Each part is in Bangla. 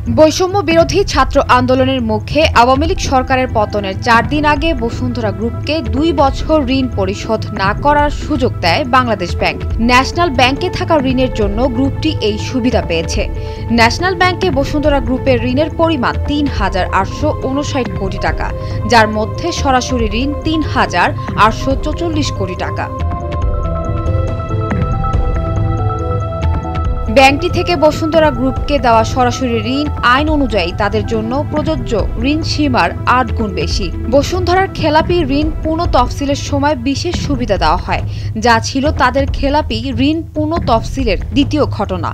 বৈষম্য বিরোধী ছাত্র আন্দোলনের মুখে আওয়ামী লীগ সরকারের পতনের ৪ দিন আগে বসুন্ধরা গ্রুপকে ২ বছর ঋণ পরিশোধ না করার সুযোগ দেয় বাংলাদেশ ব্যাংক। ন্যাশনাল ব্যাংকে থাকা ঋণের জন্য গ্রুপটি এই সুবিধা পেয়েছে। ন্যাশনাল ব্যাংকে বসুন্ধরা গ্রুপের ঋণের পরিমাণ ৩,৮৫৯ কোটি টাকা, যার মধ্যে সরাসরি ঋণ ৩,৮৪৪ কোটি টাকা। ব্যাংকটি থেকে বসুন্ধরা গ্রুপকে দেওয়া সরাসরি ঋণ আইন অনুযায়ী তাদের জন্য প্রযোজ্য ঋণ সীমার ৮ গুণ বেশি। বসুন্ধরার খেলাপি ঋণ পুনঃ তফসিলের সময় বিশেষ সুবিধা দেওয়া হয়, যা ছিল তাদের খেলাপি ঋণ পুনঃ তফসিলের দ্বিতীয় ঘটনা।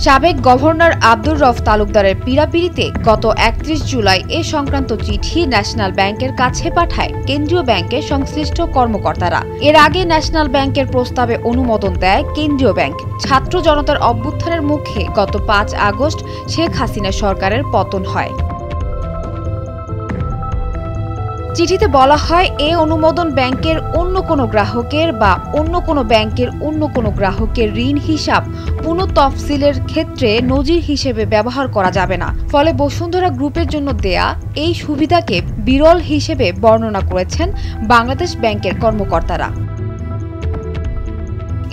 সাবেক গভর্নর আব্দুর রউফ তালুকদারের পীড়াপিড়িতে গত ৩১ জুলাই এ সংক্রান্ত চিঠি ন্যাশনাল ব্যাংকের কাছে পাঠায় কেন্দ্রীয় ব্যাংকের সংশ্লিষ্ট কর্মকর্তারা। এর আগে ন্যাশনাল ব্যাংকের প্রস্তাবে অনুমোদন দেয় কেন্দ্রীয় ব্যাংক। ছাত্র জনতার অভ্যুত্থানের মুখে গত ৫ আগস্ট শেখ হাসিনা সরকারের পতন হয়। চিঠিতে বলা হয়, এ অনুমোদন ব্যাংকের অন্য কোনো গ্রাহকের বা অন্য কোনো ব্যাংকের অন্য কোনো গ্রাহকের ঋণ হিসাব পুনঃ তফসিলের ক্ষেত্রে নজির হিসেবে ব্যবহার করা যাবে না। ফলে বসুন্ধরা গ্রুপের জন্য দেয়া এই সুবিধাকে বিরল হিসেবে বর্ণনা করেছেন বাংলাদেশ ব্যাংকের কর্মকর্তারা।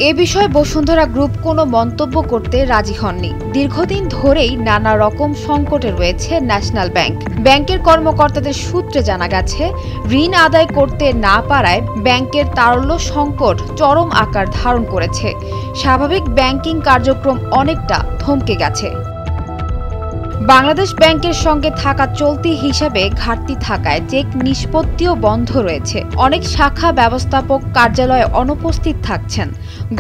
এ বিষয়ে বসুন্ধরা গ্রুপ কোনো মন্তব্য করতে রাজি হননি। দীর্ঘদিন ধরেই নানা রকম সংকটে রয়েছে ন্যাশনাল ব্যাংক। ব্যাংকের কর্মকর্তাদের সূত্রে জানা গেছে, ঋণ আদায় করতে না পারায় ব্যাংকের তারল্য সংকট চরম আকার ধারণ করেছে। স্বাভাবিক ব্যাংকিং কার্যক্রম অনেকটা থমকে গেছে। বাংলাদেশ ব্যাংকের সঙ্গে থাকা চলতি হিসাবে ঘাটতি থাকায় চেক নিষ্পত্তিও বন্ধ রয়েছে। অনেক শাখা ব্যবস্থাপক কার্যালয়ে অনুপস্থিত থাকছেন।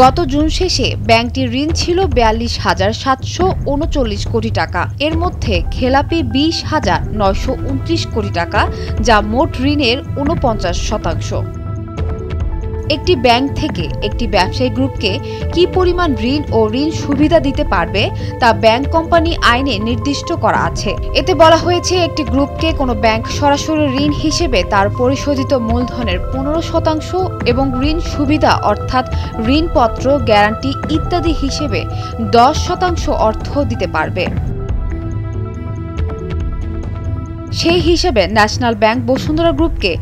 গত জুন শেষে ব্যাংকটির ঋণ ছিল ৪২,৭৩৯ কোটি টাকা। এর মধ্যে খেলাপি ২০,৯২৯ কোটি টাকা, যা মোট ঋণের ৪৯%। একটি ব্যাংক থেকে একটি ব্যবসায়ী গ্রুপকে কি পরিমাণ ঋণ ও ঋণ সুবিধা দিতে পারবে তা ব্যাংক কোম্পানি আইনে নির্দিষ্ট করা আছে। এতে বলা হয়েছে, একটি গ্রুপকে কোনো ব্যাংক সরাসরি ঋণ হিসেবে তার পরিশোধিত মূলধনের ১৫% এবং ঋণ সুবিধা অর্থাৎ ঋণপত্র, গ্যারান্টি ইত্যাদি হিসেবে ১০% অর্থ দিতে পারবে। সেই হিসেবে ন্যাশনাল ব্যাংক বসুন্ধরা গ্রুপকে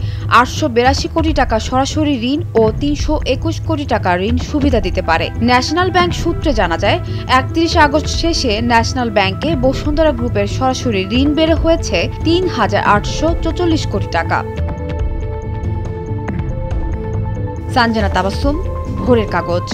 ৮৮২ কোটি টাকা সরাসরি ঋণ ও ৩২১ কোটি টাকা ঋণ সুবিধা দিতে পারে। ন্যাশনাল ব্যাংক সূত্রে জানা যায়, ৩১ আগস্ট শেষে ন্যাশনাল ব্যাংকে বসুন্ধরা গ্রুপের সরাসরি ঋণ বেড়ে হয়েছে ৩,৮৪৪ কোটি টাকা। সানজানা তাবাসসুম, ভোরের কাগজ।